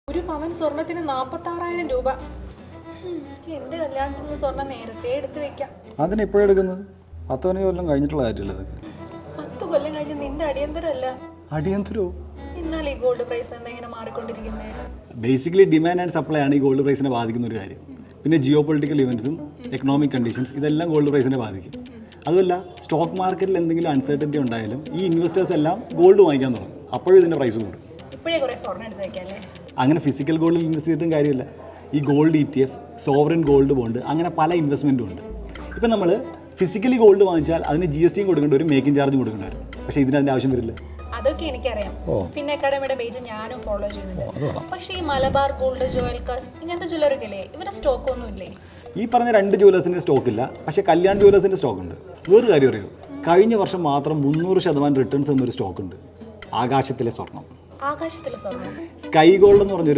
ഒരു പവൻ സ്വർണത്തിന് 46,000 രൂപ. എന്റെ കല്യാണത്തിന് സ്വർണം നേരത്തെ എടുത്തു വെക്കാം. അതിനെപ്പോഴെടുക്കുന്നത്? 10 കൊല്ലം കഴിഞ്ഞിട്ടുള്ള കാര്യമല്ലേ ഇതൊക്കെ? 10 കൊല്ലം കഴിഞ്ഞ് നിന്റെ അടിയന്തരല്ല. അടിയന്തരോ? എന്നാൽ ഈ ഗോൾഡ് പ്രൈസ് എന്താ ഇങ്ങനെ മാറിക്കൊണ്ടിരിക്കുന്നത്? ബേസിക്കലി ഡിമാൻഡ് ആൻഡ് സപ്ലൈ ആണ് ഈ ഗോൾഡ് പ്രൈസിനെ ബാധിക്കുന്ന ഒരു കാര്യം. പിന്നെ ജിയോ പൊളിറ്റിക്കൽ ഇവൻറ്റ്സും എക്കണോമിക് കണ്ടീഷൻസ് ഇതെല്ലാം ഗോൾഡ് പ്രൈസിനെ ബാധിക്കും. അതുമല്ല, സ്റ്റോക്ക് മാർക്കറ്റിൽ എന്തെങ്കിലും അൺസർട്ടൻറ്റി ഉണ്ടായാലും ഈ ഇൻവെസ്റ്റേഴ്സ് എല്ലാം ഗോൾഡ് വാങ്ങിക്കാൻ തുടങ്ങും. അപ്പോഴും ഇതിൻ്റെ പ്രൈസ് കൂടും. ഇപ്പോഴേ കുറേ സ്വർണ്ണം എടുത്ത് വെക്കാല്ലേ? അങ്ങനെ ഫിസിക്കൽ ഗോൾഡിൽ ഇൻവെസ്റ്റ് ചെയ്തിട്ടും കാര്യമില്ല. ഈ gold ETF, sovereign gold bond, അങ്ങനെ പല ഇൻവെസ്റ്റ്മെൻറ്റും ഉണ്ട്. ഇപ്പം നമ്മൾ ഫിസിക്കലി ഗോൾഡ് വാങ്ങിച്ചാൽ അതിന് GST കൊടുക്കേണ്ടി വരും, മേക്കിംഗ് ചാർജും കൊടുക്കേണ്ടി വരും. പക്ഷേ ഇതിൻ്റെ ആവശ്യം വരില്ല. അതൊക്കെ എനിക്കറിയാം. പിന്നെ അക്കാഡമിയുടെ പേജ് ഞാനും ഫോളോ ചെയ്യുന്നുണ്ട്. പക്ഷേ ഈ മലബാർ ഗോൾഡ്, ജുവൽക്കാസ് ഇങ്ങനത്തെ ജ്വല്ലറിയൊക്കെ ഇല്ലേ, ഇവരുടെ സ്റ്റോക്ക് ഒന്നും ഇല്ലേ? ഈ പറഞ്ഞ 2 ജുവലേഴ്സിൻ്റെ സ്റ്റോക്ക് ഇല്ല, പക്ഷേ കല്യാൺ ജുവലേഴ്സിൻ്റെ സ്റ്റോക്ക് ഉണ്ട്. വേറൊരു കാര്യം അറിയോ? കഴിഞ്ഞ വർഷം മാത്രം 300% റിട്ടേൺസ് എന്നൊരു സ്റ്റോക്ക് ഉണ്ട്. ആകാശത്തിലെ സ്വർണം. ആകാശത്തിലെ സ്വർണം? സ്കൈ ഗോൾഡ് എന്ന് പറഞ്ഞൊരു